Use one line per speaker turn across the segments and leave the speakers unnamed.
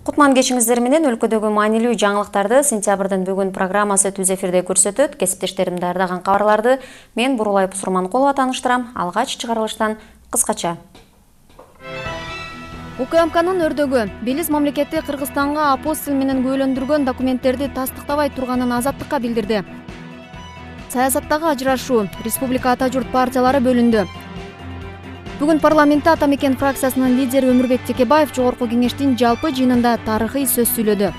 Кутман кечиңиздер менен өлкөдөгү маанилүү жаңылыктарды сентябрдын бүгүн программасы түз эфирде көрсөтөт. Кесиптештерим даярдаган кабарларды мен Бурулай Пусурманкулова тааныштырам. Алгач чыгарылыштан кыскача.
УКМКнын өрдөгү Белиз мамлекети Кыргызстанга апостил менен көйлөндүргөн документтерди тастыктабай турганын Азаттыкка билдирди. Саясаттагы ажырашуу, республика ата журт партиялары бөлүндү. Бүгүн парламентте Ата мекен фракциясынын лидери Өмүрбек Текебаев Жогорку кеңештин жалпы жыйынында тарыхый сөз сүйлөдү.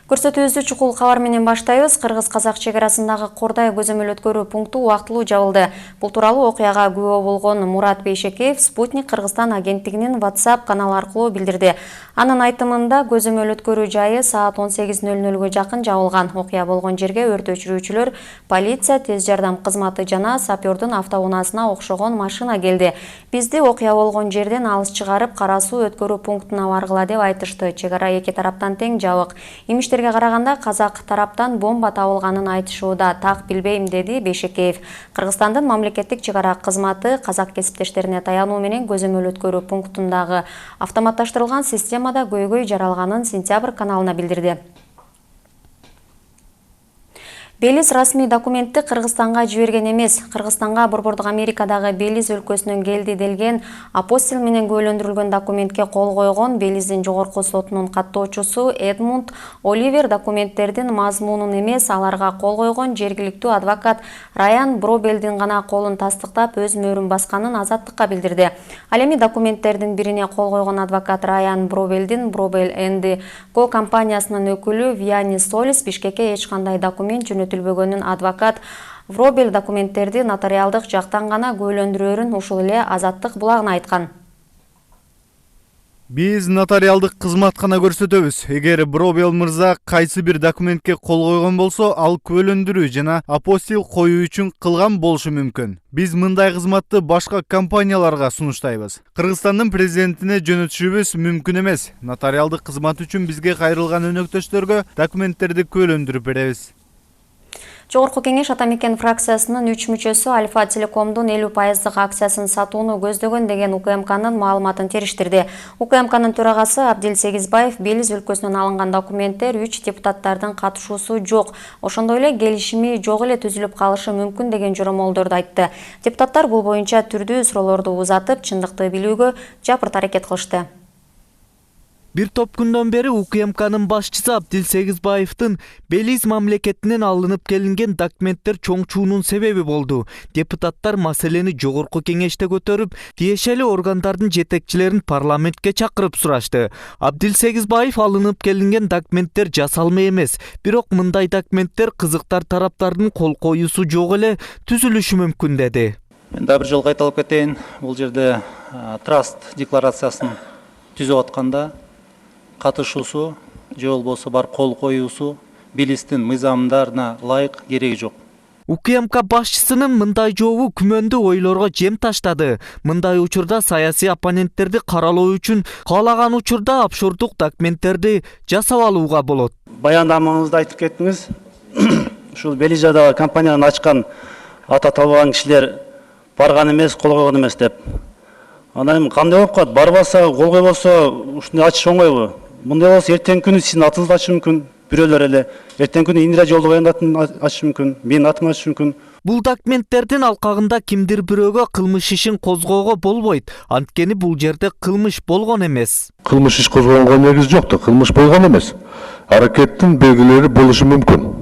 Көрсөтүүбүздү чукул кабар менен баштайбыз. Кыргыз-казак чек арасындагы Кордай көзөмөл өткөрүү пункту убактылуу жабылды. Бул тууралуу окуяга күбө болгон Мурат Бейшекеев Спутник Кыргызстан агенттигинин WhatsApp каналы аркылуу билдирди. Анын айтымында көзөмөл өткөрүү жайы саат 18:00-га жакын жабылган. Окуя болгон жерге өрт өчүрүүчүлөр, полиция, тез жардам кызматы жана сапёрдун автоунаасына окшогон машина келди. Бизди окуя болгон жерден алыс чыгарып, кара суу өткөрүү пунктуна баргыла деп айтышты. Чек ара эки тараптан тең жабык. Имиштерге караганда казак тараптан бомба табылганын айтышууда. Так билбейм, деди Бейшекеев. Кыргызстандын мамлекеттик чек ара кызматы казак кесиптештерине таянуу менен көзөмөл өткөрүү пунктундагы автоматташтырылган системада көйгөй жаралганын Сентябрь каналына билдирди. Белиз расмий документти Кыргызстанга жиберген эмес. Кыргызстанга Борбордук Америкадагы Белиз өлкөсүнөн келди делген апостил менен көйлөндүрүлгөн документке кол койгон Белиздин жогорку сотунун каттоочусу Эдмунд Оливер документтердин мазмунун эмес, аларга кол койгон жергиликтүү адвокат Райан Бробелдин гана колун тастыктап өз мөөрүн басканын Азаттыкка билдирди. Ал эми документтердин бирине кол койгон адвокат Райан Бробелдин Бробел Энди Ко компаниясынын өкүлү Виани Солис Бишкекке эч кандай документ жөнөтүлбөгөнүн, адвокат Вробел документтерди нотариалдык жактан гана көйлөндүрөөрүн ушул эле Азаттык булагына айткан.
Биз нотариалдык кызматкана көрсөтөбүз. Эгер Бробел мырза кайсы бир документке кол койгон болсо, ал көйлөндүрүү жана апостил коюу үчүн кылган болушу мүмкүн. Биз мындай кызматты башка компанияларга сунуштайбыз. Кыргызстандын президентине жөнөтүшүбүз мүмкүн эмес. Нотариалдык кызмат үчүн бизге кайрылган өнөктөштөргө документтерди көйлөндүрүп беребиз.
Жогорку кеңеш Ата мекен фракциясынын 3 мүчөсү Альфа Телекомдун 50% акциясын сатууну көздөгөн деген УКМКнын маалыматын териштирди. УКМКнын төрагасы Абдил Сегизбаев Белиз өлкөсүнөн алынган документтер 3 депутаттардын катышуусу жок, ошондой эле келишими жок эле түзүлүп калышы мүмкүн деген жоромолдорду айтты. Депутаттар бул боюнча түрдүү суроолорду узатып, чындыкты билүүгө жапырт аракет кылышты.
Бир топ күндөн бери УКМКнын башчысы Абдил Сегизбаевдин Белиз мамлекетинен алынып келинген документтер чоңчуунун себеби болду. Депутаттар маселени жогорку кеңеште көтөрүп, тиешелүү органдардын жетекчилерин парламентке чакырып сурашты. Абдил Сегизбаев алынып келинген документтер жасалма эмес, бирок мындай документтер кызыктар тараптардын кол коюусу жок эле түзүлүшү мүмкүн деди.
Мен да бир жолу кайталап кетейин. Бул жерде траст декларациясын түзүп атканда катышуусу же болбосо бар кол коюусу Белиздин мыйзамдарына ылайык кереги жок.
УКМК башчысынын мындай жообу күмөндүү ойлорго жем таштады. Мындай учурда саясий оппоненттерди каралоо үчүн каалаган учурда офшордук документтерди жасап алууга болот.
Баяндамаңызда айтып кеттиңиз, ушул Белизадагы компанияны ачкан ата табылган кишилер барган эмес, кол койгон эмес деп. Анан эми кандай болуп калат? Барбаса, кол койбосо ушуну ачыш оңойбу? Мындай болсо эртең күнү сиздин атыңызды ачышы мүмкүн, бирөөлөр эле. Эртең күнү Индира Жолдобайдын атын ачышы мүмкүн, менин атымды ачышы мүмкүн.
Бул документтердин алкагында кимдир бирөөгө кылмыш ишин козгоого болбойт. Анткени бул жерде кылмыш болгон эмес.
Кылмыш иш козгоонго негиз жок да, кылмыш болгон эмес. Аракеттин белгилери болушу мүмкүн.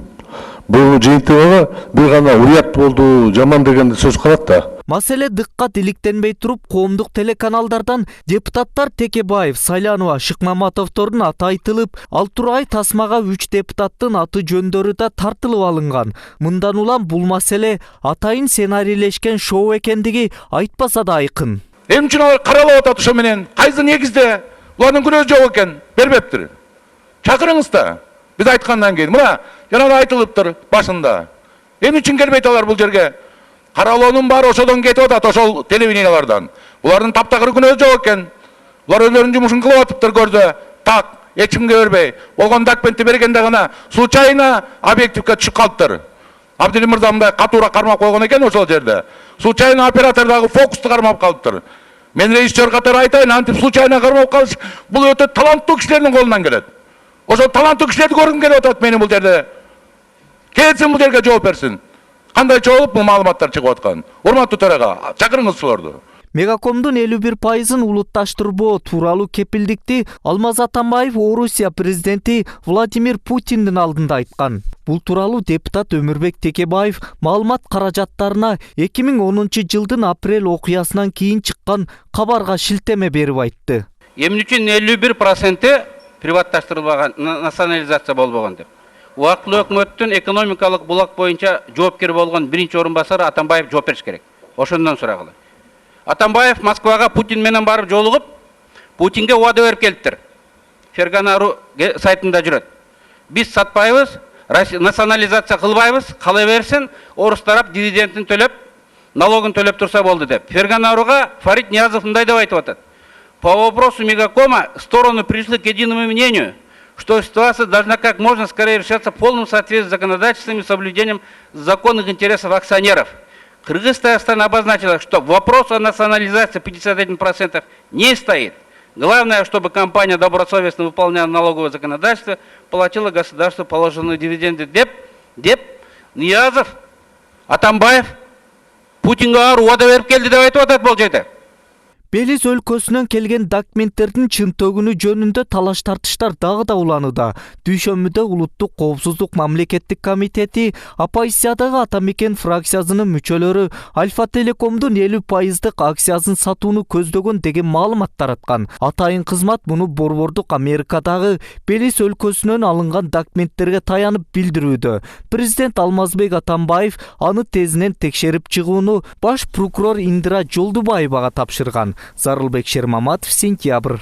Бул жыйынтыгы бир гана уят болду, жаман деген сөз калат да.
Маселе дыккат иликтенбей туруп, коомдук телеканалдардан депутаттар Текебаев, Сайланова, Шыкмаматовдордун аты айтылып, ал тургай тасмага 3 депутаттын аты жөндөрү да тартылып алынган. Мындан улам бул маселе атайын сценарийлешкен шоу экендиги айтпаса да айкын.
Эмне үчүн алар каралып атат ошо менен? Кайсы негизде? Булардын күнөөсү жок экен, бербептир. Чакырыңыз да. Биз айткандан кийин, мына жана да айтылыптыр башында. Эмне үчүн келбейт алар бул жерге? Каралоонун баары ошодон кетип атат, ошол телевидениялардан. Булардын таптакыр күнөөсү жок экен. Булар өздөрүнүн жумушун кылып атыптыр көрдө. Так, эч кимге бербей. Болгон документти бергенде гана случайно объективге түшүп калыптыр. Абдил мырза мындай катуураак кармап койгон экен ошол жерде. Случайно оператор дагы фокусту кармап калыптыр. Мен режиссер катары айтайын, антип случайно кармап калыш, бул өтө таланттуу кишилердин колунан келет. Ошо таланттуу кишилерди көргүм келип атат менин бул жерде. Келсин бул жерге жооп берсин. Кандайча болуп бул маалыматтар чыгып аткан? Урматтуу төрага, чакырыңыз буларды.
Мегакомдун 51%-ын улутташтырбоо тууралуу кепилдикти Алмаз Атамбаев Орусия президенти Владимир Путиндин алдында айткан. Бул тууралуу депутат Өмүрбек Текебаев маалымат каражаттарына 2010 жылдын апрель окуясынан кийин чыккан кабарга шилтеме берип айтты.
Эмне үчүн 51% приватташтырылбаган, национализация болбогон деп. Убактылуу өкмөттүн экономикалык булак боюнча жоопкер болгон биринчи орун басары Атамбаев жооп бериш керек. Ошондон сурагыла. Атамбаев Москвага Путин менен барып жолугуп, Путинге убада берип келиптир. Фергана.ру сайтында жүрөт. Биз сатпайбыз, национализация кылбайбыз, кала берсин, орус тарап дивидендин төлөп, налогун төлөп турса болду деп. Фергана.руга Фарид Ниязов мындай деп айтып атат. По вопросу Мегакома стороны пришли к единому мнению, что ситуация должна как можно скорее решаться в полном соответствии с законодательством и соблюдением законных интересов акционеров. Кыргызстан обозначила, что вопрос о национализации 51% не стоит. Главное, чтобы компания добросовестно выполняла налоговое законодательство, платила государству положенные дивиденды. Деп, Ниязов, Атамбаев, Путинге убада берип келди деп айтып атат бул жерде.
Белиз өлкөсүнөн келген документтердин чынтөгүнү жөнүндө талаш тартыштар дагы да уланууда. Дүйшөмбүдө Улуттук коопсуздук мамлекеттик комитети оппозициядагы Атамекен фракциясынын мүчөлөрү Альфа Телекомдун 50% акциясын сатууну көздөгөн деген маалымат тараткан. Атайын кызмат муну Борбордук Америкадагы Белиз өлкөсүнөн алынган документтерге таянып билдирүүдө. Президент Алмазбек Атамбаев аны тезинен текшерип чыгууну баш прокурор Индира Жолдубаевага тапшырган. Зарылбек Шермаматов, Сентябрь.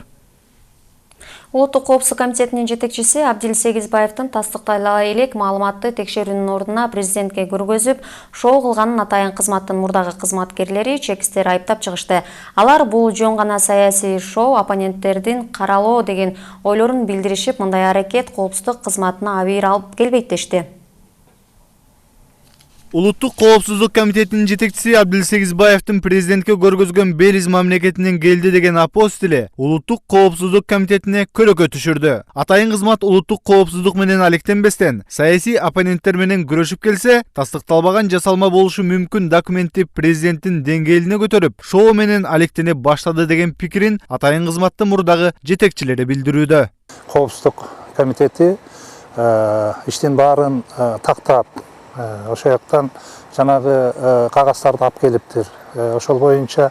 Улуттук коопсуздук комитетинин жетекчиси Абдил Сегизбаевдин тастыктала элек маалыматты текшерүүнүн ордуна президентке көргөзүп, шоо кылганын атайын кызматтын мурдагы кызматкерлери чекистер айыптап чыгышты. Алар бул жөн гана саясий шоо, оппоненттердин каралоо деген ойлорун билдиришип, мындай аракет коопсуздук кызматына абийир алып келбейт дешти.
Улуттук коопсуздук комитетинин жетекчиси Абдил Сегизбаевдин президентке көргөзгөн Белиз мамлекетинен келди деген апостили Улуттук коопсуздук комитетине көрөкө түшүрдү. Атайын кызмат улуттук коопсуздук менен алектенбестен, саясий оппоненттер менен күрөшүп келсе, тастыкталбаган жасалма болушу мүмкүн документти президенттин деңгээлине көтөрүп, шоо менен алектене баштады деген пикирин атайын кызматтын мурдагы жетекчилери билдирүүдө.
Коопсуздук комитети иштин баарын тактап, ошо жактан жанагы кагаздарды алып келиптир. Ошол боюнча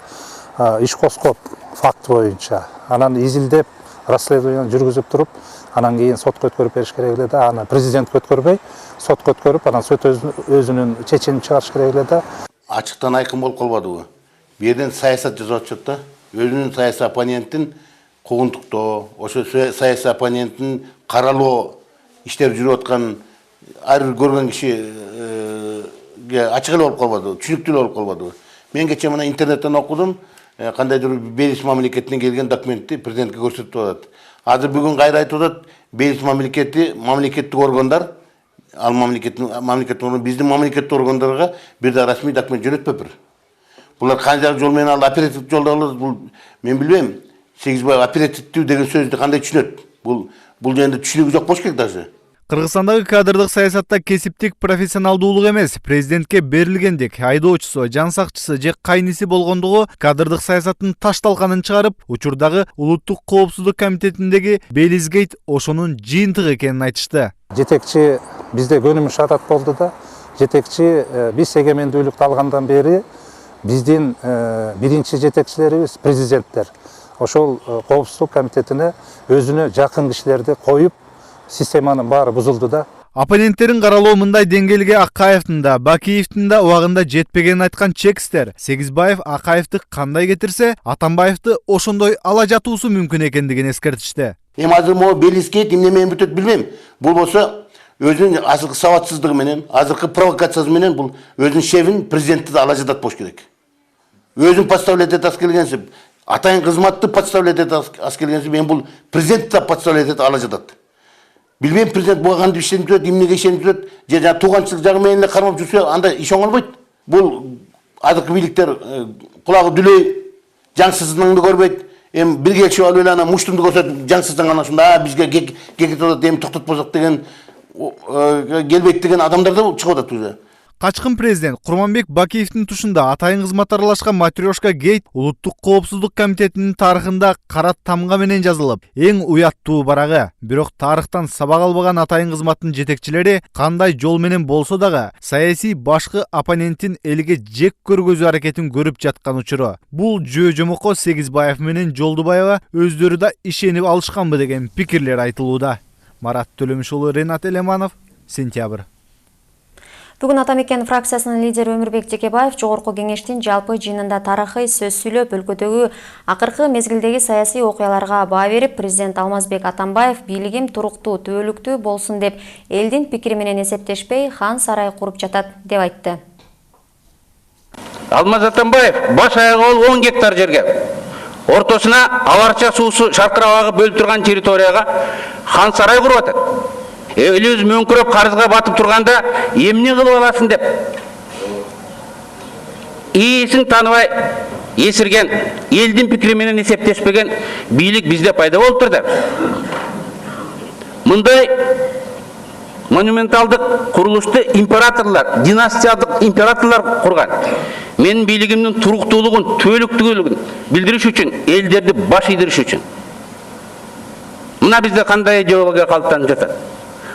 иш коскоп, факт боюнча. Анан изилдеп, расследование жүргүзүп туруп, анан кийин сотко өткөрүп бериш керек эле да. Аны президент өткөрбөй, сотко өткөрүп, анан сот өзүнүн чечимин чыгарыш керек эле да.
Ачыктан айкын болуп калбадыбы? Бу жерден саясат жасап атышат да. Өзүнүн саясий оппонентин куугунтуктоо, ошо саясий оппонентин каралоо иштер жүрүп аткан ар бир көргөн кишиге ачык эле болуп калбадыбы, түшүнүктүү эле болуп калбадыбы? Мен кечээ мына интернеттен окудум, кандайдыр Белиз мамлекетинен келген документти президентке көрсөтүп атат. Азыр бүгүн кайра айтып атат, Белиз мамлекети, мамлекеттик органдар, ал мамлекеттик орган биздин мамлекеттик органдарга бир да расмий документ жөнөтпөптүр. Булар кандай жол менен ал оперативдик жолдо алат, бул мен билбейм. Сегизбаев оперативдүү деген сөздү кандай түшүнөт? Бул жөнүндө түшүнүгү жок болуш керек даже.
Кыргызстандагы кадрдык саясатта кесиптик профессионалдуулук эмес, президентке берилгендик айдоочусу, жан сакчысы же кайниси болгондугу кадрдык саясаттын ташталканын чыгарып, учурдагы Улуттук коопсуздук комитетиндеги Белизгейт ошонун жыйынтыгы экенин айтышты.
Жетекчи бизде көнүмүш адат болду да. Жетекчи биз эгемендүүлүктү алгандан бери биздин биринчи жетекчилерибиз президенттер. Ошол коопсуздук комитетине өзүнө жакын кишилерди коюп, системанын баары бузулду да.
Оппоненттерин каралоо мындай деңгээлге Акаевдин да, Бакиевдин да убагында жетпегенин айткан чекистер. Сегизбаев Акаевди кандай кетирсе, Атамбаевди ошондой ала жатуусу мүмкүн экендигин эскертишти.
Азыр могу Белизге эмне менен бүтөт билбейм. Бул болсо өзүнүн азыркы сабатсыздыгы менен, азыркы провокациясы менен бул өзүнүн шефин президентти ала жатат болуш керек. Өзүн подставлять этип аскелгенсип, атайын кызматты подставлять этип аскелгенсип, мен бул президентти подставлять этип ала жатат. Билбейм, президент буга кантип иштенип жүрөт, эмнеге ишенип жүрөт, же жана тууганчылык жагы менен эле кармап жүрсө, анда иш оңолбойт. Бул азыркы бийликтер кулагы дүлөй жаңсыздығыңды көрбейт, бир келчү алып эле ана муштумду көрсөтүп жаңсызданган ошондо бизге кекет атат, токтотпосок деген келбейт деген адамдар да чыгып атат уже.
Качкын президент Курманбек Бакиевдин тушунда атайын кызмат аралашкан Матрешка Гейт Улуттук коопсуздук комитетинин тарыхында кара тамга менен жазылып, эң уяттуу барагы. Бирок тарыхтан сабак албаган атайын кызматтын жетекчилери кандай жол менен болсо дагы саясий башкы оппоненттин элге жек көргөзүү аракетин көрүп жаткан учуру. Бул жөө жомоко Сегизбаев менен Жолдубаева өздөрү да ишенип алышканбы деген пикирлер айтылууда. Марат Төлөмүш уулу, Ренат Элеманов, Сентябрь.
Бүгін Атамекен фракциясынын лидери Өмүрбек Текебаев Жогорку кеңештин жалпы жыйынында тарыхый сөз сүйлөп, өлкөдөгү акыркы мезгилдеги саясий окуяларга баа берип, президент Алмазбек Атамбаев бийлигим туруктуу, түбөлүктүү болсун деп, элдин пикири менен эсептешпей, хан сарай куруп жатат деп айтты.
Алмаз Атамбаев баш аягы 10 гектар жерге, ортосуна аларча суусу шаркырап агып бөлүп турган территорияга хан сарай куруп атат. Элибиз мөңкүрөп карызга батып турганда эмне кылып аласың деп ээсин тааныбай эсирген, элдин пикири менен эсептешпеген бийлик бизде пайда болуп турду. Мындай монументалдык курулушту императорлор, династиялык императорлор курган. Менин бийлигимдин туруктуулугун, түбөлүктүүлүгүн билдириш үчүн, элдерди баш ийдириш үчүн. Мына бизде кандай идеология калыптанып жатат?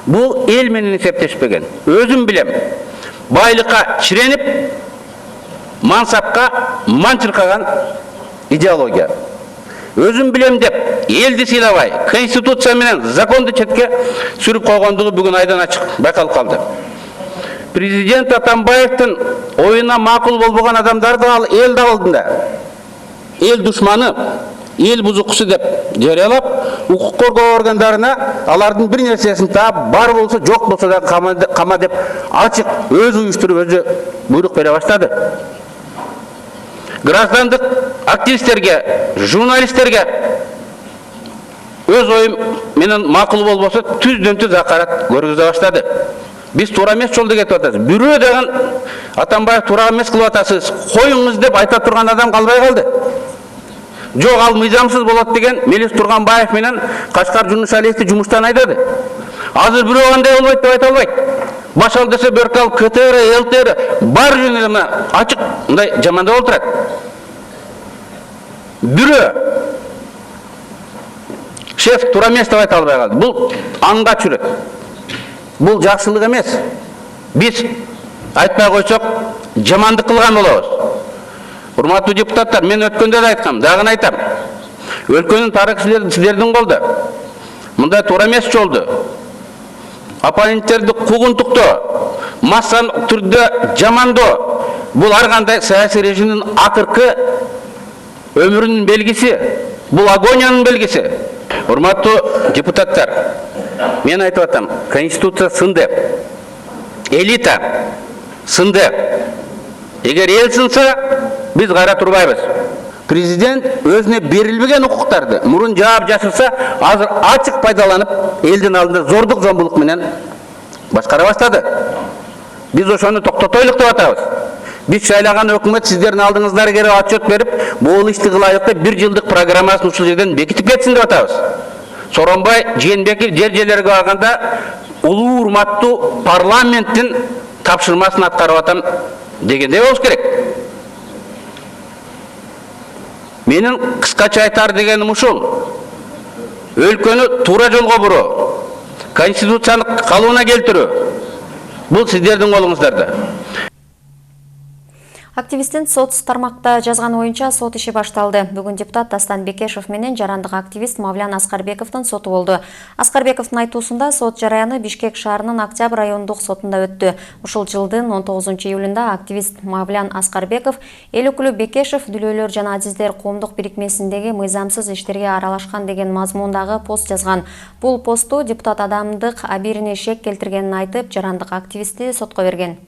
Бул эл менен эсептешпеген. Өзүм билем. Байлыкка чиренип, мансапка манчыркаган идеология. Өзүм билем деп, элди сыйлабай, конституция менен законду четке сүрүп койгондугу бүгүн айдан ачык байкалып калды. Президент Атамбаевдин оюна макул болбогон адамдарды ал эл алдында эл душманы, ел бузукчусу деп жарыялап, укук коргоо органдарына алардын бир нерсесин таап, бар болсо, жок болсо да кама деп ачык өзү уюштуруп өзү буйрук бере баштады. Граждандык активисттерге, журналисттерге өз оюм менен макул болбосо түздөн түз акарат көргөзө баштады. Биз туура эмес жолдо кетип атабыз. Бирөө деген Атамбаев туура эмес кылып атасыз, коюңуз деп айта турган адам калбай калды. Жок, ал мыйзамсыз болот деген Мелис Турганбаев менен Кашкар Жунушалиевди жумуштан айдады. Азыр бирөө кандай болбойт деп айта албайт. Башал десе Бөркал, КТР, ЛТР бар жөнүнө ачык мындай жамандап отурат. Бирөө шеф туура эмес деп айта албай калды. Бул анга чүрөт. Бул жакшылык эмес. Биз айтпай койсок жамандык кылган болобуз. Урматтуу депутаттар, мен өткөндө да айткам, дагы айтам. Өлкөнүн тарыхы сиздердин колдо. Мындай туура эмес жолду. Оппоненттерди куугунтуктоо, массалык түрдө жамандоо, бул ар кандай саясий режимдин акыркы өмүрүнүн белгиси, бул агониянын белгиси. Урматтуу депутаттар, мен айтып атам, конституция сынды, элита сынды. Эгер эл сынса, биз кайра турбайбыз. Президент өзүнө берилбеген укуктарды мурун жаап жашырса, азыр ачык пайдаланып, элдин алдында зордук зомбулук менен башкара баштады. Биз ошону токтотойлук деп атабыз. Биз шайлаган өкмөт сиздердин алдыңыздарга келип отчет берип, бул ишти кылайлык деп 1 жылдык программасын ушул жерден бекитип кетсин деп атабыз. Соронбай Жээнбеков жер-жерлерге барганда улуу урматтуу парламенттин тапшырмасын аткарып атам дегендей болуш керек. Менин кыскача айтар дегеним ушул. Өлкөнү туура жолго буруу, конституцияны калыбына келтирүү. Бул сиздердин колуңуздарда.
Активисттин сот тармакта жазган оюнча сот иши башталды. Бүгүн депутат Дастан Бекешев менен жарандык активист Мавлян Аскарбековдун соту болду. Аскарбековдун айтуусунда сот жараяны Бишкек шаарынын Октябрь райондук сотунда өттү. Ушул жылдын 19-июлунда активист Мавлян Аскарбеков эл өкүлү Бекешев Дүлөөлөр жана Азиздер коомдук бирикмесиндеги мыйзамсыз иштерге аралашкан деген мазмундагы пост жазган. Бул посту депутат адамдык абийирине шек келтиргенин айтып, жарандык активистти сотко берген.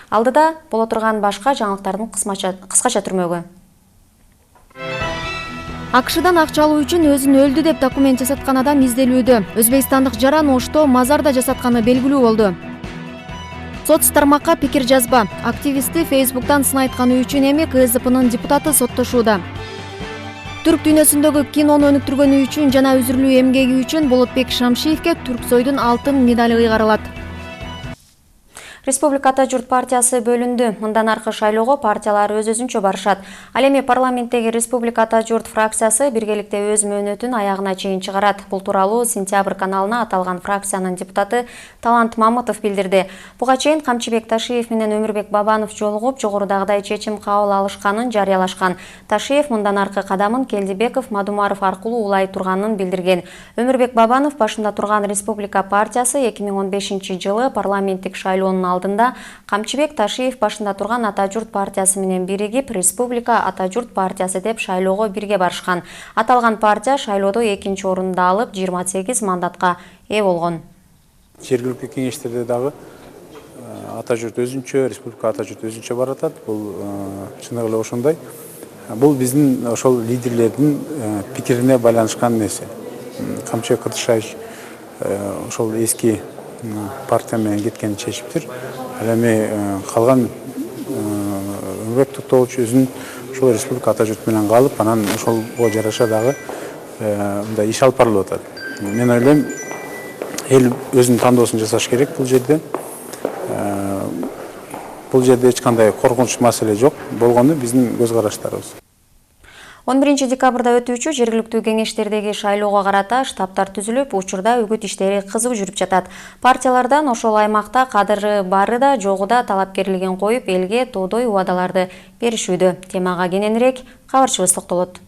Алдыда боло турган башка жаңылыктардын кыскача түрмөгү.
АКШдан акча алуу үчүн өзүн өлдү деп документ жасаткан адам изделүүдө. Өзбекстандык жаран Ошто мазарда жасатканы белгилүү болду. Соц тармакка пикир жазба. Активисти Фейсбуктан сын айтканы үчүн эми КСДПнын депутаты соттошууда. Түрк дүйнөсүндөгү кинону өнүктүргөнү үчүн жана үзүрүлүү эмгеги үчүн Болотбек Шамшиевке Түрксойдун алтын медали ыйгарылат.
Республика Ата журт партиясы бөлүндү. Мындан аркы шайлоого партиялар өз-өзүнчө барышат. Ал эми парламенттеги Республика Ата журт фракциясы биргеликте өз мөөнөтүн аягына чейин чыгарат. Бул тууралуу Сентябрь каналына аталган фракциянын депутаты Талант Мамытов билдирди. Буга чейин Камчыбек Ташиев менен Өмүрбек Бабанов жолугуп, жогорудагыдай чечим кабыл алышканын жарыялашкан. Ташиев мындан аркы кадамын Келдибеков, Мадумаров аркылуу улай турганын билдирген. Өмүрбек Бабанов башында турган Республика партиясы 2015-жылы парламенттик шайлоонун алдында Камчыбек Ташиев башында турган Ата журт партиясы менен биригип Республика Ата журт партиясы деп шайлоого бирге барышкан. Аталган партия шайлоодо 2-нчи орунду алып 28 мандатка ээ болгон.
Жергиликтүү кеңештерде дагы Ата журт өзүнчө, Республика Ата журт өзүнчө баратат. Бул чыныгы эле ошондой. Бул биздин ошол лидерлердин пикирине байланышкан нерсе. Камчыбек Кырдышаевич ошол эски партия менен кеткени чечиптир. Ал эми калган Өмүрбек Токтогулович өзүн ошол Республика Ата журт менен калып, анан ошолго жараша дагы мындай иш алып барылып атат. Мен ойлойм, эл өзүнүн тандоосун жасаш керек бул жерде. Бул жерде эч кандай коркунуч маселе жок. Болгону биздин көз караштарыбыз.
11 декабрда өтүүчү жергиликтүү кеңештердеги шайлоого карата штабтар түзүлүп, учурда үгүт иштери кызуу жүрүп жатат. Партиялардан ошол аймакта кадыры бары да, жогу да талапкерлигин коюп, элге тоодой убадаларды беришүүдө. Темага кененирээк кабарчыбыз токтолот.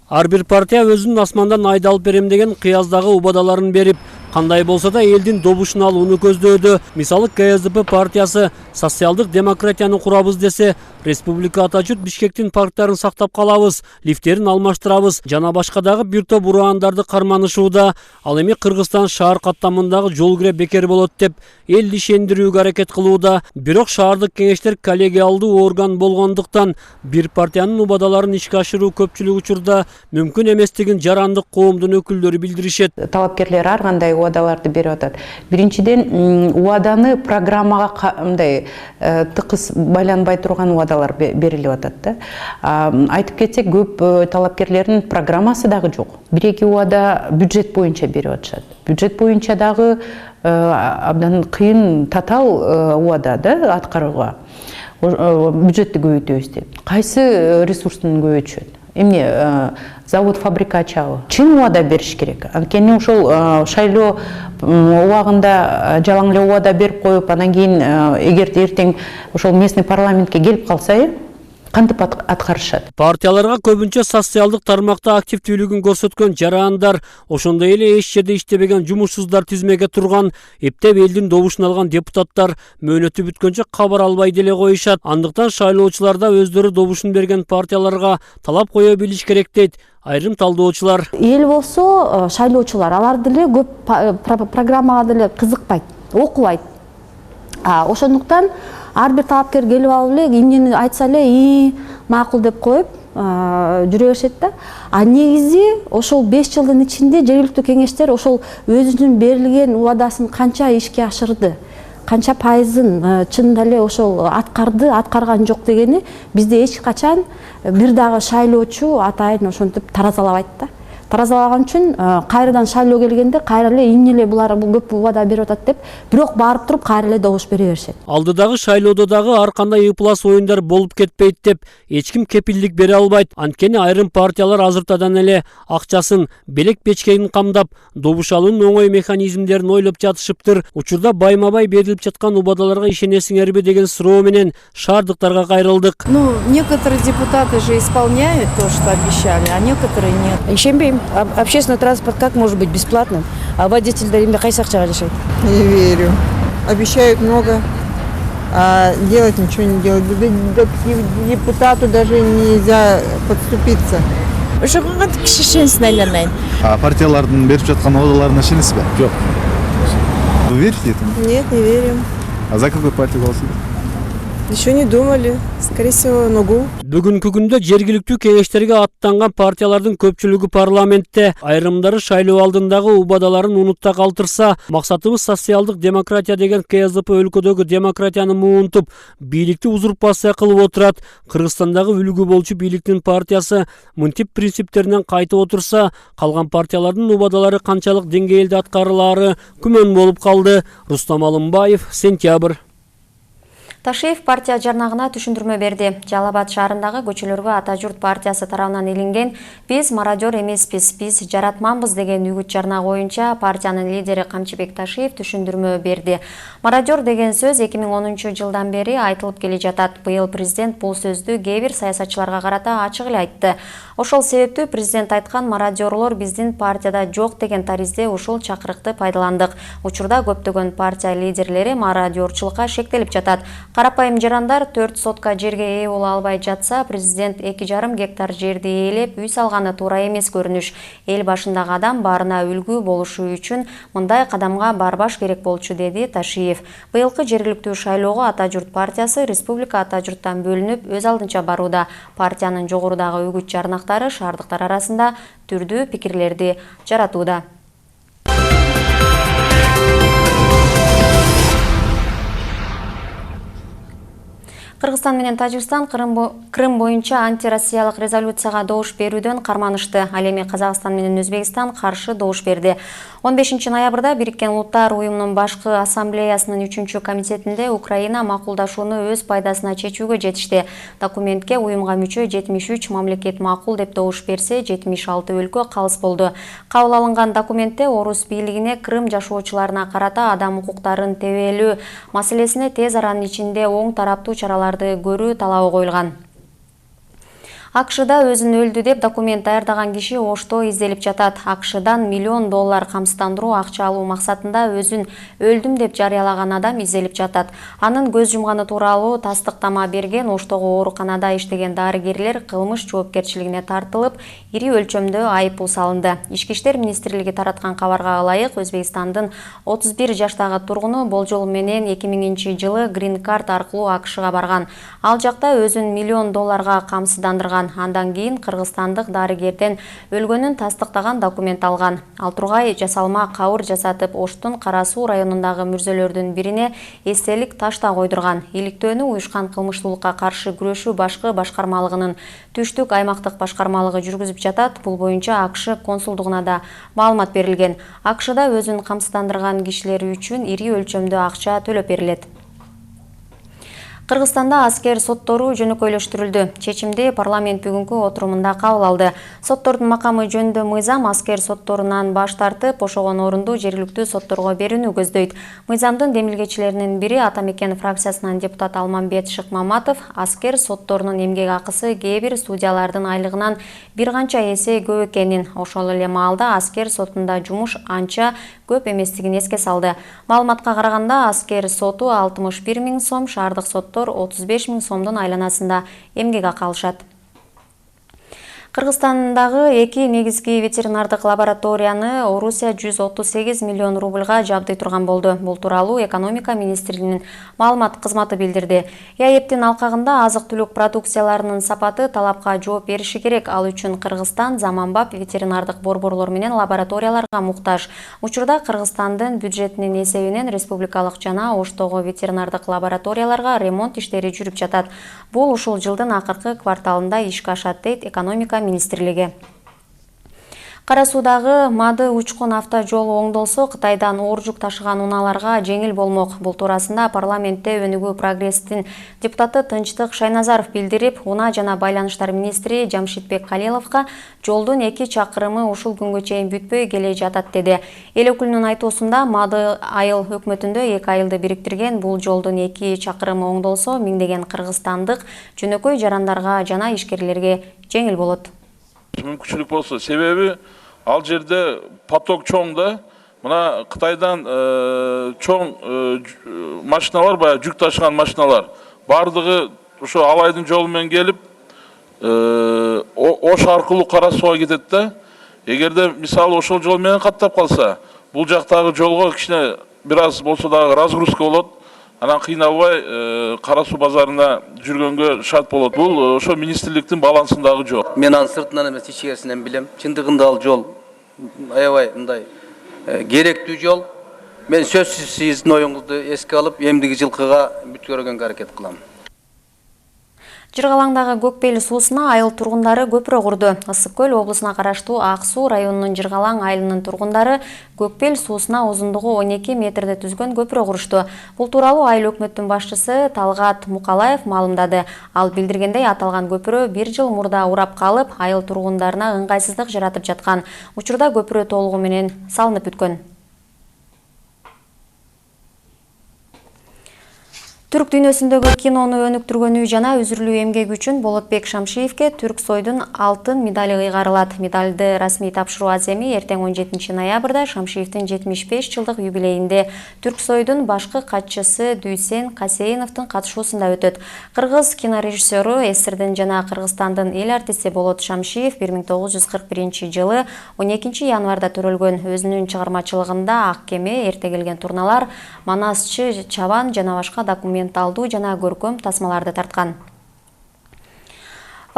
Ар бир партия өзүнүн асмандан айдалып берем деген кыяздагы убадаларын берип, кандай болсо да элдин добушун алууну көздөөдө. Мисалы КСДП партиясы социалдык демократияны курабыз десе, Республика Ата журт Бишкектин парктарын сактап калабыз, лифтерин алмаштырабыз жана башка дагы бир топ ураандарды карманышууда. Ал эми Кыргызстан шаар каттамындагы жол кире бекер болот деп эл ишендирүүгө аракет кылууда. Бирок шаардык кеңештер коллегиалдуу орган болгондуктан бир партиянын убадаларын ишке ашыруу көпчүлүк учурда мүмкүн эместигин жарандык коомдун өкүлдөрү билдиришет.
Талапкерлер ар кандай убадаларды берип атат. Биринчиден, убаданы программага мындай тыкыз байланбай турган убадалар берилип атат. Айтып кетсек, көп талапкерлердин программасы дагы жок. Бир-эки убада бюджет боюнча берип атышат. Бюджет боюнча дагы абдан кыйын, татаал убада да аткарууга. Бюджетти көбөйтөбүз деп. Кайсы ресурстун көбөйтүшөт? Эмне завод, фабрика ачабы? Чын убада бериш керек. Анткени ошол шайлоо убагында жалаң эле убада берип коюп, анан кийин эгер эртең ошол местный парламентке келип калса, кантип аткарышат?
Партияларга көбүнчө социалдык тармакта активдүүлүгүн көрсөткөн жарандар, ошондой эле эч жерде иштебеген жумушсуздар тизмеге турган, эптеп элдин добушун алган депутаттар мөөнөтү бүткөнчө кабар албай деле коюшат. Андыктан шайлоочулар да өздөрү добушун берген партияларга талап кое билиш керек дейт айрым талдоочулар.
Эл болсо шайлоочулар алар деле көп программага деле кызыкпайт, окубайт. Ошондуктан ар бир талапкер келип алып эле эмнени айтса эле макул деп коюп жүрө беришет да. Негизи ошол 5 жылдын ичинде жергиликтүү кеңештер ошол өзүнүн берилген убадасын канча ишке ашырды, канча пайызын чынында эле ошол аткарды, аткарган жок дегени бизде эч качан бир дагы шайлоочу атайын ошентип таразалабайт да. Таразалаган үчүн кайрадан шайлоо келгенде кайра эле эмне эле булар көп убада берип атат деп, бирок барып туруп кайра эле добуш бере беришет.
Алдыдагы шайлоодо дагы ар кандай ыплас оюндар болуп кетпейт деп эч ким кепилдик бере албайт. Анткени айрым партиялар азыртадан эле акчасын, белек печкегин камдап, добуш алуунун оңой механизмдерин ойлоп жатышыптыр. Учурда байма-бай берилип жаткан убадаларга ишенесиңерби деген суроо менен шаардыктарга кайрылдык.
Некоторые депутаты же исполняют то, что обещали, а некоторые нет. Ишенбейм. Общественный транспорт как может быть бесплатным, а водитель да кайсы акчага жашайт?
Не верю. Обещают много, а делать ничего не делают. К депутату даже нельзя подступиться.
Ошого кантип киши ишенсин айланайын?
Партиялардын берип жаткан убадаларына ишенесизби? Жок. Вы верите этому?
Нет, не верим.
А за какую партию голосуете?
Еще не думали. Скорее всего, ногу.
Бүгүнкү күндө жергиликтүү кеңештерге аттанган партиялардын көпчүлүгү парламентте, айрымдары шайлоо алдындагы убадаларын унутта калтырса, максатыбыз социалдык демократия деген КСДП өлкөдөгү демократияны муунтуп, бийликти узурпация кылып отурат. Кыргызстандагы үлгү болчу бийликтин партиясы мынтип принциптеринен кайтып отурса, калган партиялардын убадалары канчалык деңгээлде аткарылаары күмөн болуп калды. Рустам Алымбаев, Сентябрь.
Ташиев партия жарнагына түшүндүрмө берди. Жалал Абад шаарындагы көчөлөргө Ата журт партиясы тарабынан илинген "Биз мародер эмеспиз, биз жаратманбыз" деген үгүт жарнак боюнча партиянын лидери Камчыбек Ташиев түшүндүрмө берди. Мародер деген сөз 2010 жылдан бери айтылып келе жатат. Быйыл президент бул сөздү кээ бир саясатчыларга карата ачык эле айтты. Ошол себептүү президент айткан мародерлор биздин партияда жок деген таризде ушул чакырыкты пайдаландык. Учурда көптөгөн партия лидерлери мародерчулукка шектелип жатат. Карапайым жарандар 4 сотка жерге ээ боло албай жатса, президент 2,5 гектар жерди ээлеп үй салганы туура эмес көрүнүш. Эл башындагы адам баарына үлгү болушу үчүн мындай кадамга барбаш керек болчу, деди Ташиев. Быйылкы жергиликтүү шайлоого Ата журт партиясы республика Ата журттан бөлүнүп өз алдынча барууда. Партиянын жогорудагы үгүт жарнактары шаардыктар арасында түрдүү пикирлерди жаратууда. Кыргызстан менен Тажикстан Крым боюнча антироссиялык резолюцияга добуш берүүдөн карманышты. Ал эми Казакстан менен Өзбекстан каршы добуш берди. 15 ноябрда Бириккен Улуттар уюмунун башкы ассамблеясынын 3 комитетинде Украина макулдашууну өз пайдасына чечүүгө жетишти. Документке уюмга мүчө 73 мамлекет макул деп добуш берсе, 76 өлкө калыс болду. Кабыл алынган документте орус бийлигине Крым жашоочуларына карата адам укуктарын тебелүү маселесине тез аранын ичинде оң тараптуу чараларды көрүү талабы коюлган. АКШда өзүн өлдү деп документ даярдаган киши Ошто изделип жатат. АКШдан $1 миллион камсыздандыруу акча алуу максатында өзүн өлдүм деп жарыялаган адам изделип жатат. Анын көз жумганы тууралуу тастыктама берген Оштогу ооруканада иштеген дарыгерлер кылмыш жоопкерчилигине тартылып, ири өлчөмдө айыппул салынды. Ички иштер министрлиги тараткан кабарга ылайык, Өзбекстандын 31 жаштагы тургуну болжол менен 2000 жылы грин карт аркылуу АКШга барган. Ал жакта өзүн $1 миллион камсыздандырган. Андан кийин кыргызстандык дарыгерден өлгөнүн тастыктаган документ алган. Ал тургай жасалма кабыр жасатып, Оштун Кара Суу районундагы мүрзөлөрдүн бирине эстелик таш да койдурган. Иликтөөнү уюшкан кылмыштуулукка каршы күрөшүү башкы башкармалыгынын түштүк аймактык башкармалыгы жүргүзүп жатат. Бул боюнча АКШ консулдугуна да маалымат берилген. АКШда өзүн камсыздандырган кишилер үчүн ири өлчөмдө акча төлөп берилет. Кыргызстанда аскер соттору жөнөкөйлөштүрүлдү. Чечимди парламент бүгүнкү отурумунда кабыл алды. Соттордун макамы жөнүндө мыйзам аскер сотторунан баш тартып, ошогон орунду жергиликтүү сотторго берүүнү көздөйт. Мыйзамдын демилгечилеринин бири Атамекен фракциясынан депутат Алмамбет Шыкмаматов аскер сотторунун эмгек акысы кээ бир судьялардын айлыгынан бир канча эсе көп экенин, ошол эле маалда аскер сотунда жумуш анча көп эместигин эске салды. Маалыматка караганда аскер соту 61 000 сом, шаардык соттор 35 000 сомдун айланасында эмгек акы алышат. Кыргызстандагы 2 негизги ветеринардык лабораторияны Орусия 138 миллион рубльга жабдый турган болду. Бул тууралуу экономика министрлигинин маалымат кызматы билдирди. ЯЭПтин алкагында азык-түлүк продукцияларынын сапаты талапка жооп бериши керек. Ал үчүн Кыргызстан заманбап ветеринардык борборлор менен лабораторияларга муктаж. Учурда Кыргызстандын бюджетинин эсебинен республикалык жана Оштогу ветеринардык лабораторияларга ремонт иштери жүрүп жатат. Бул ушул жылдын акыркы кварталында ишке ашат, дейт экономика министрлиги. Кара Суудагы Мады Учкун автожолу оңдолсо, Кытайдан оор жүк ташыган унааларга жеңил болмок. Бул туурасында парламентте Өнүгүү прогресстин депутаты Тынчтык Шайназаров билдирип, унаа жана байланыштар министри Жамшитбек Калиловго жолдун 2 чакырымы ушул күнгө чейин бүтпөй келе жатат деди. Эл өкүлүнүн айтуусунда Мады айыл өкмөтүндө 2 айылды бириктирген бул жолдун 2 чакырымы оңдолсо, миңдеген кыргызстандык жөнөкөй жарандарга жана ишкерлерге жеңил болот.
Мүмкүнчүлүк болсо, себеби ал жерде поток чоң да, мына Кытайдан чоң машиналар, баягы жүк ташыган машиналар бардыгы ошо Алайдын жолу менен келип, Ош аркылуу Кара Сууга кетет да. Эгерде мисалы ошол жол менен каттап калса, бул жактагы жолго кичине бир аз болсо дагы разгрузка болот.
анан кыйналбай Кара Суу базарына жүргөнгө шарт болот. Бул ошо министрликтин балансындагы жол.
Мен аны сыртынан эмес ичерисинен билем. Чындыгында ал жол аябай мындай керектүү жол. Мен сөзсүз сиздин оюңузду эске алып, эмдиги жылкыга бүткөргөнгө аракет кылам.
Жыргалаңдагы Көкпел суусуна айыл тургундары көпүрө курду. Ысык көл облусуна караштуу Ак Суу районунун Жыргалаң айылынын тургундары Көкпел суусуна узундугу 12 метрде түзгөн көпүрө курушту. Бул тууралуу айыл өкмөттүн башчысы Талгат Мукалаев маалымдады. Ал билдиргендей, аталган көпүрө 1 жыл мурда урап калып, айыл тургундарына ыңгайсыздык жаратып жаткан. Учурда көпүрө толугу менен салынып бүткөн. Түрк дүйнөсүндөгү кинону өнүктүргөнү жана үзүрлүү эмгеги үчүн Болотбек Шамшиевке Түрксойдун алтын медали кыйгарылат. Медалды расмий тапшыруу аземи эртең 17 ноябрда Шамшиевдин 75 жылдык юбилейинде Түрксойдун башкы катчысы Дүйсен Касейновдун катышуусунда өтөт. Кыргыз кинорежиссеру СССРдин жана Кыргызстандын эл артисти Болот Шамшиев 1941 жылы 12 январда төрөлгөн. Өзүнүн чыгармачылыгында Ак кеме, эрте келген турналар, Манасчы чабан жана башка документалдуу жана көркөм тасмаларды тарткан.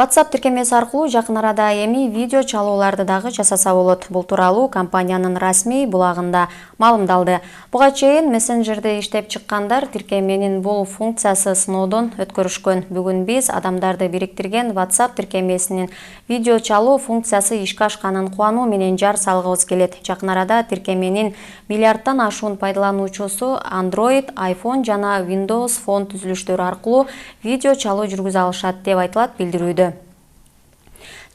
WhatsApp тиркемеси аркылуу жакын арада эми видео чалууларды дагы жасаса болот. Бул тууралуу компаниянын расмий булагында маалымдалды. Буга чейин мессенджерде иштеп чыккандар тиркеменин бул функциясы сыноодон өткөрүшкөн. Бүгүн биз адамдарды бириктирген WhatsApp тиркемесинин видео чалуу функциясы ишке ашканын кубануу менен жар салгыбыз келет. Жакын арада тиркеменин миллиардтан ашуун пайдалануучусу Android, iPhone жана Windows Phone түзүлүштөрү аркылуу видео чалуу жүргүзө алышат деп айтылат билдирүүдө.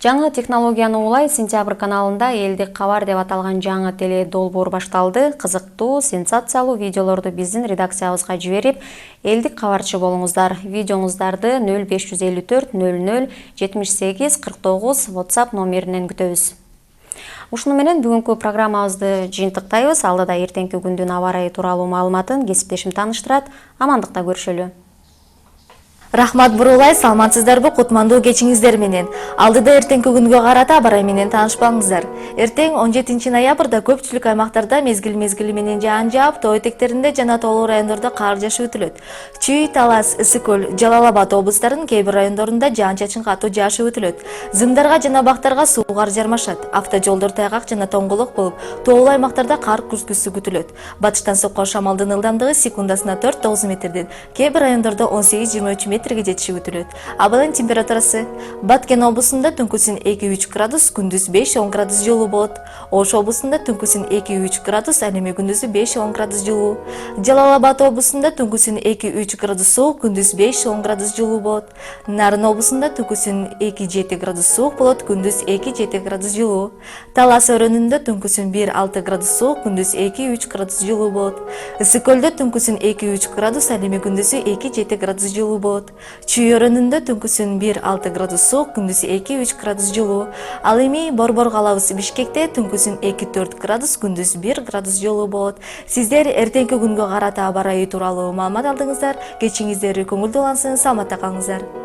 Жаңы технологияны улай Сентябрь каналында элдик кабар деп аталган жаңы теле долбоор башталды. Кызыктуу, сенсациялуу видеолорду биздин редакциябызга жиберип, элдик кабарчы болуңуздар. Видеоңуздарды 0554 00 78 49 WhatsApp номеринен күтөбүз. Ушуну менен бүгүнкү программабызды жыйынтыктайбыз. Алдыда эртеңки күндүн аба ырайы тууралуу маалыматын кесиптешим тааныштырат. Амандыкта көрүшөлү.
Рахмат Бурулай, саламатсыздарбы, кутмандуу кечиңиздер менен. Алдыда эртеңки күнгө карата аба ырай менен таанышпаңыздар. Эртең 17 ноябрда көпчүлүк аймактарда мезгил менен жаан жаап, тоо этектеринде жана тоолуу райондордо кар жаашы күтүлөт. Чүй, Талас, Ысык көл, Жалал-Абад облустарынын кээ бир райондорунда жаан-чачын катуу жаашы күтүлөт. Зымдарга жана бактарга суу кар жармашат. Автожолдор тайгак жана тоңголок болуп, тоолуу аймактарда кар күзгүсү күтүлөт. Батыштан соккон шамалдын ылдамдыгы секундасына 4-9 метрден, кээ бир райондордо 18-23 метрге жетиши күтүлөт. Абалын температурасы: Баткен облусунда түнкүсүн 2-3 градус, күндүз 5-10 градус жылуу болот. Ош облусунда түнкүсүн 2-3 градус, ал эми күндүзү 5-10 градус жылуу. Жалал-Абад облусунда түнкүсүн 2-3 градус суук, күндүз 5-10 градус жылуу болот. Нарын облусунда түнкүсүн 2-7 градус суук болот, күндүз 2-7 градус жылуу. Талас өрөөнүндө түнкүсүн 1-6 градус суук, күндүз 2-3 градус жылуу болот. Ысык көлдө түнкүсүн 2-3 градус, ал эми күндүзү 2-7 градус жылуу болот. Чүй өрөөнүндө түнкүсүн 1-6 градус суук, күндүз 2-3 градус жылуу. Ал эми Борбор калабыз Бишкекте түнкүсүн 2-4 градус, күндүз 1 градус жылуу болот. Сиздер эртеңки күнгө карата аба ырайы тууралуу маалымат алдыңыздар. Кечиңиздер көңүлдүү улансын, саламатта калыңыздар.